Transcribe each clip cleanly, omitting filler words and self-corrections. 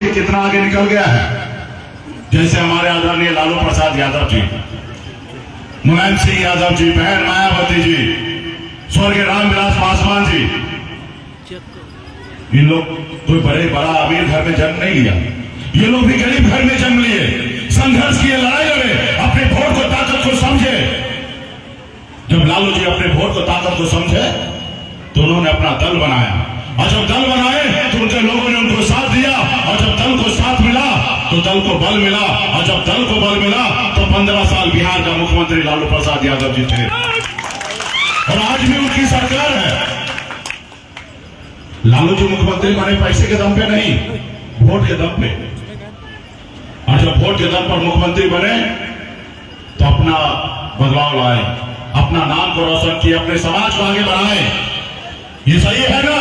कितना आगे निकल गया है। जैसे हमारे आदरणीय लालू प्रसाद यादव जी, मुलायम सिंह यादव जी, बहन मायावती जी, स्वर्गीय रामविलास पासवान जी, इन लोग कोई बड़ा अमीर घर में जन्म नहीं लिया। ये लोग भी गरीब घर में जन्म लिए, संघर्ष किए, लड़ाई लड़े, अपने वोट को ताकत को समझे। जब लालू जी अपने वोट को ताकत को समझे तो उन्होंने अपना दल बनाया, और जब दल बनाए तो उनके लोगों ने उनको साथ दिया, और जब दल को साथ मिला तो दल को बल मिला, और जब दल को बल मिला तो 15 साल बिहार का मुख्यमंत्री लालू प्रसाद यादव जी थे, और आज भी उनकी सरकार है। लालू जी मुख्यमंत्री बने पैसे के दम पे नहीं, वोट के दम पे। और जब वोट के दम पर मुख्यमंत्री बने तो अपना बदलाव लाए, अपना नाम को रोशन किए, अपने समाज को आगे बढ़ाए। ये सही है ना?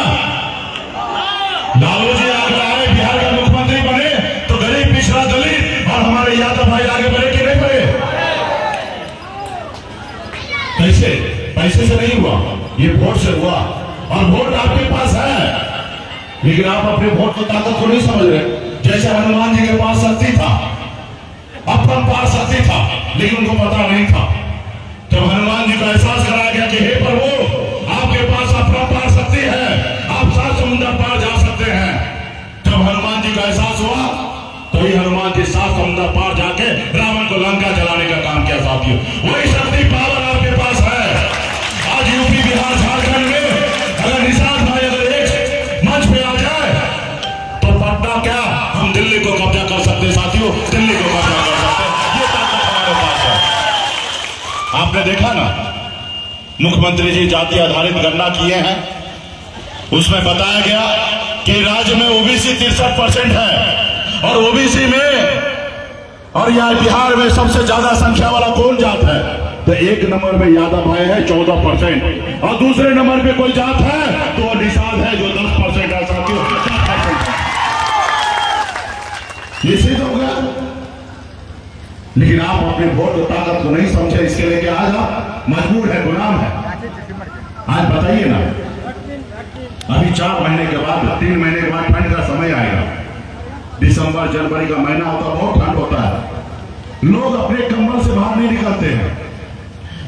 लालू जी आगे आए, बिहार का मुख्यमंत्री बने तो गरीब, पिछड़ा, दलित और हमारे यादव भाई आगे बढ़े कि नहीं बढ़े? कैसे? पैसे से नहीं हुआ, ये वोट से हुआ, और वोट आपके पास है, लेकिन आप अपने वोट की ताकत को नहीं समझ रहे। जैसे हनुमान जी के पास शक्ति था, अपरंपार शक्ति था, लेकिन उनको पता नहीं था। जब हनुमान जी को एहसास कराया गया कि हे प्रभु, आपके पास अपरंपार शक्ति है, आप 7 समुद्र पार जा सकते हैं। जब हनुमान जी का एहसास हुआ तो ही हनुमान जी 7 समुद्र पार जाके रावण को लंका जलाने का काम किया। साथियों, वही शक्ति पावर आपके पास है। आज यूपी, बिहार, झारखंड में अगर निषाद भाई अगर एक मंच पे आ जाए तो पटना क्या, हम दिल्ली को कब्जा कर सकते हैं। साथियों, दिल्ली को कब्जा कर सकते हैं, ये ताकत हमारे पास है। आपने देखा ना, मुख्यमंत्री जी जाति आधारित गणना किए हैं, उसमें बताया गया कि राज्य में ओबीसी 63% है, और ओबीसी में और यहाँ बिहार में सबसे ज्यादा संख्या वाला कौन जात है? तो 1 नंबर में यादव भाई है 14%, और दूसरे नंबर पे कोई जात है तो वो निषाद है जो 10% है। साथियों, 10% ये सिद्ध हो गया। लेकिन आप अपने वोट की ताकत को नहीं समझे, इसके लेके आज आप मजबूर है, गुलाम है। आज बताइए ना, अभी 4 महीने के बाद, 3 महीने के बाद ठंड का समय आएगा। दिसंबर जनवरी का महीना होता है, बहुत ठंड होता है। लोग अपने कंबल से बाहर नहीं निकलते हैं,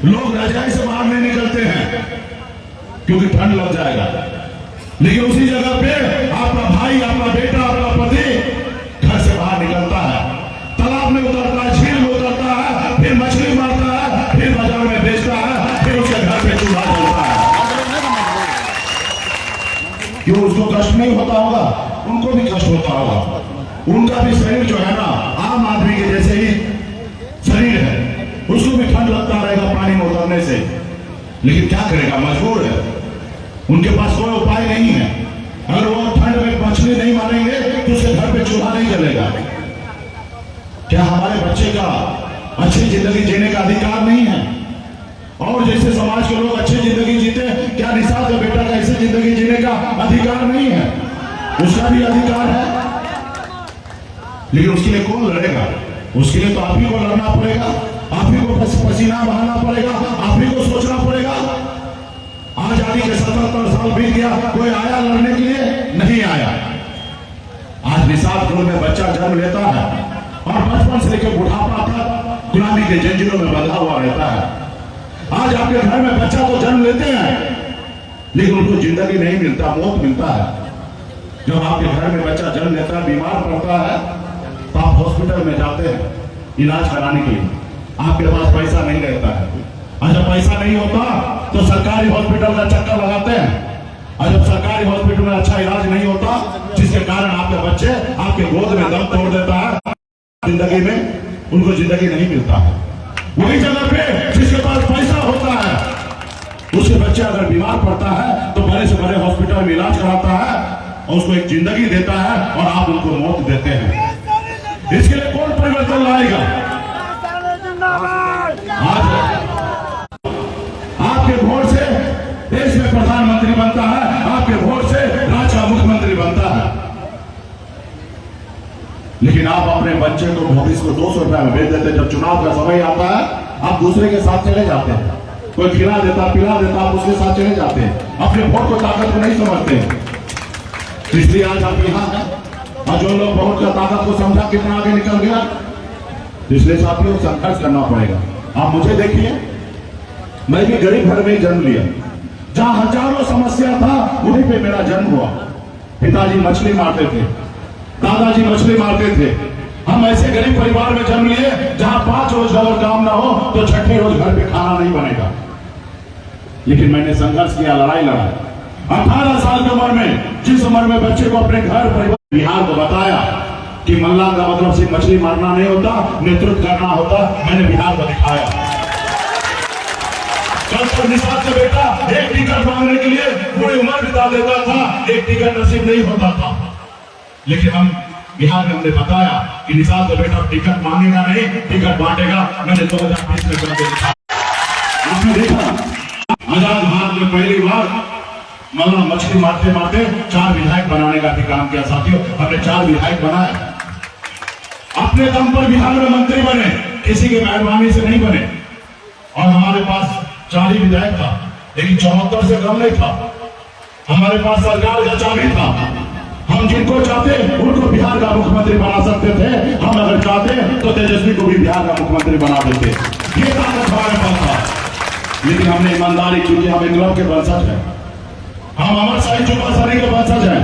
लोग रजाई से बाहर नहीं निकलते हैं, क्योंकि ठंड लग जाएगा। लेकिन उसी जगह पे आपका भाई, आपका बेटा, आपका पति घर से बाहर निकलता है, तालाब में उतरता है, झील में उतरता है, फिर मछली मारता है, फिर बाजार में बेचता है, फिर उसके घर पे चूल्हा जलता है। क्यों? उसको कष्ट नहीं होता होगा? उनको भी कष्ट होता होगा। उनका भी शरीर जो है ना, आम आदमी के जैसे ही शरीर है, उसको भी ठंड लगता रहेगा पानी में उतरने से। लेकिन क्या करेगा, मजबूर है, उनके पास कोई उपाय नहीं है। अगर वो ठंड में मछली नहीं मारेंगे तो उसके घर पे चूल्हा नहीं जलेगा। क्या हमारे बच्चे का अच्छी जिंदगी जीने का अधिकार नहीं है? और जैसे समाज के लोग अच्छी जिंदगी जीते, क्या निषाद का बेटा का ऐसी जिंदगी जीने का अधिकार नहीं है? उसका भी अधिकार है, लेकिन उसके लिए कौन लड़ेगा? उसके लिए तो आप ही को लड़ना पड़ेगा, आप ही को पसीना बहाना पड़ेगा, आप ही को सोचना पड़ेगा। आजादी के 77 साल बीत गया, कोई आया लड़ने के लिए? नहीं आया। आज निषाद गृह में बच्चा जन्म लेता है और बचपन से लेकर बुढ़ापा तक गुलामी के जंजीरों में बंधा हुआ रहता है। आज आपके घर में बच्चा तो जन्म लेते हैं, लेकिन उनको जिंदगी नहीं मिलता, मौत मिलता है। जब आपके घर में बच्चा जन्म लेता है, बीमार पड़ता है, तो आप हॉस्पिटल में जाते हैं इलाज कराने के लिए, आपके पास पैसा नहीं रहता है। और जब पैसा नहीं होता तो सरकारी हॉस्पिटल का चक्कर लगाते हैं, और जब सरकारी हॉस्पिटल में अच्छा इलाज नहीं होता, जिसके कारण आपके बच्चे आपके गोद में दम तोड़ देता है, जिंदगी में उनको जिंदगी नहीं मिलता है। वही जगह पे जिसके पास पैसा होता है, उसके बच्चे अगर बीमार पड़ता है तो बड़े से बड़े हॉस्पिटल में इलाज कराता है और उसको एक जिंदगी देता है, और आप उनको मौत देते हैं। इसके लिए कौन परिवर्तन लाएगा? आज आपके वोट से देश में प्रधानमंत्री बनता है, आपके वोट से राज्य का मुख्यमंत्री बनता है। लेकिन आप अपने बच्चे को भविष्य को 200 रुपया में बेच देते। जब चुनाव का समय आता है, आप दूसरे के साथ चले जाते हैं, कोई खिला देता, पिला देता, आप उसके साथ चले जाते हैं, अपने वोट को ताकत को नहीं समझते। इसलिए आज आप यहाँ हैं। और जो लोग बहुत का ताकत को समझा कितना आगे निकल गया। इसलिए साथियों संघर्ष करना पड़ेगा। आप मुझे देखिए, मैं भी गरीब घर में जन्म लिया, जहां हजारों समस्या था वहीं पे मेरा जन्म हुआ। पिताजी मछली मारते थे, दादाजी मछली मारते थे। हम ऐसे गरीब परिवार में जन्म लिए जहां 5 रोज अगर काम ना हो तो छठे रोज घर पे खाना नहीं बनेगा। लेकिन मैंने संघर्ष किया, लड़ाई लड़ा। 18 साल की उम्र में, जिस उम्र में बच्चे को अपने घर परिवार बिहार को बताया कि मल्लाह का मतलब सिर्फ मछली मारना नहीं होता, नेतृत्व करना होता, मैंने बिहार को दिखाया। कल निषाद का बेटा एक टिकट मांगने के लिए पूरी उम्र बिता देता था, एक टिकट नसीब नहीं होता था। लेकिन हम बिहार में हमने बताया कि निषाद का बेटा टिकट मांगेगा नहीं, टिकट बांटेगा। मैंने 2020 में करके दिखाया। आपने देखा आजाद भारत में पहली बार मल्लाह मछली मारते मारते 4 विधायक बनाने का भी काम किया। साथियों हमने 4 विधायक बनाए, अपने दम पर बिहार में मंत्री बने, किसी की मेहरबानी से नहीं बने। और हमारे पास 4 ही विधायक था, लेकिन 74 से कम नहीं था। हमारे पास सरकार का चाबी था। हम जिनको चाहते उनको बिहार का मुख्यमंत्री बना सकते थे। हम अगर चाहते तो तेजस्वी को भी बिहार का मुख्यमंत्री बना देते। ये ताकत हमारे पास था। लेकिन हमने ईमानदारी, क्योंकि हम इंकलाब के वंशज हैं, हम अमर शाही चुपासरी के वंशज हैं,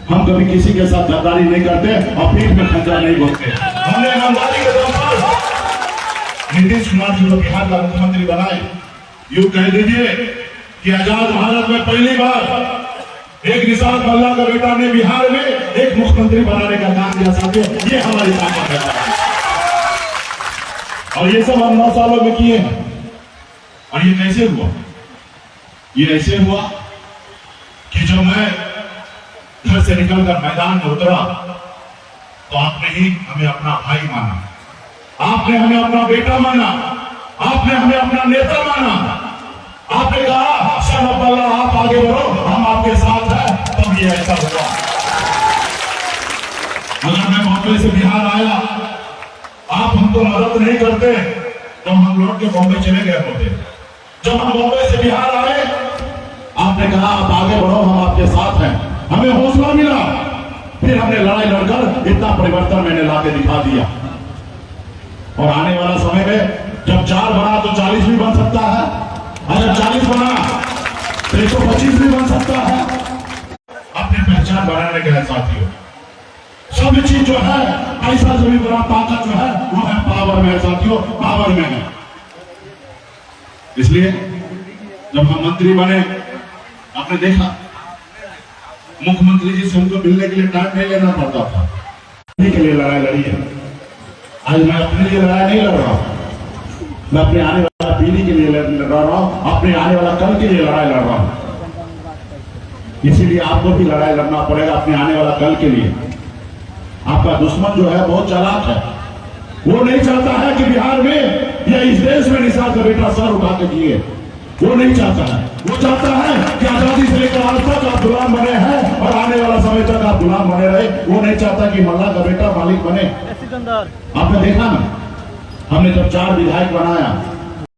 हम कभी किसी के साथ गद्दारी नहीं करते और पीठ में खंजर नहीं बोलते। हमने ईमानदारी के दम पर नीतीश कुमार जी को बिहार का मुख्यमंत्री बनाए। यूं कह दीजिए कि आजाद भारत में पहली बार एक निषाद मल्लाह का बेटा ने बिहार में एक मुख्यमंत्री बनाने का काम किया। साथियों ये हमारी ताकत है और ये सब हम 9 सालों में किए हैं। और ये कैसे हुआ? ये ऐसे हुआ कि जब मैं घर से निकलकर मैदान में उतरा तो आपने ही हमें अपना भाई माना, आपने हमें अपना बेटा माना, आपने हमें अपना नेता माना। आपने कहा सर अब्दुल्ला आप आगे बढ़ो, हम आपके साथ हैं। तब ये ऐसा हुआ। अगर मैं बॉम्बे से बिहार आया, आप हमको मदद नहीं करते तो हम लौट के बॉम्बे चले गए होते। जब हम बॉम्बे से बिहार आए, आपने कहा आप आगे बढ़ो, हम आपके साथ हैं। हमें हौसला मिला, फिर हमने लड़ाई लड़कर इतना परिवर्तन मैंने लाके दिखा दिया। और आने वाला समय में जब 4 बना तो 40 भी बन सकता है, अगर 40 बना तो 125 भी बन सकता है। अपनी पहचान बनाने के साथियों, सब चीज जो है, पैसा जो भी बड़ा ताकत जो है वो है पावर में है। साथियों पावर में है। इसलिए जब हम मंत्री बने, आपने देखा मुख्यमंत्री जी से उनको मिलने के लिए टाइम नहीं लेना पड़ता था। के लिए लड़ाई लड़ी है। आज मैं अपने लिए लड़ाई नहीं लड़ रहा हूं, मैं अपने आने वाला पीढ़ी के लिए लड़ रहा हूं, अपने आने वाला कल के लिए लड़ाई लड़ रहा हूं। इसीलिए आपको भी लड़ाई लड़ना पड़ेगा अपने आने वाला कल के लिए। आपका दुश्मन जो है बहुत चालाक है, वो नहीं चाहता है कि बिहार में या इस देश में निषाद का बेटा सर उठा के जिए। वो नहीं चाहता है, वो चाहता है कि आजादी से लेकर आज तक आप गुलाम बने हैं और आने वाला समय तक आप गुलाम बने रहे। वो नहीं चाहता कि मल्लाह का बेटा मालिक बने। आपने देखा ना, हमने जब 4 विधायक बनाया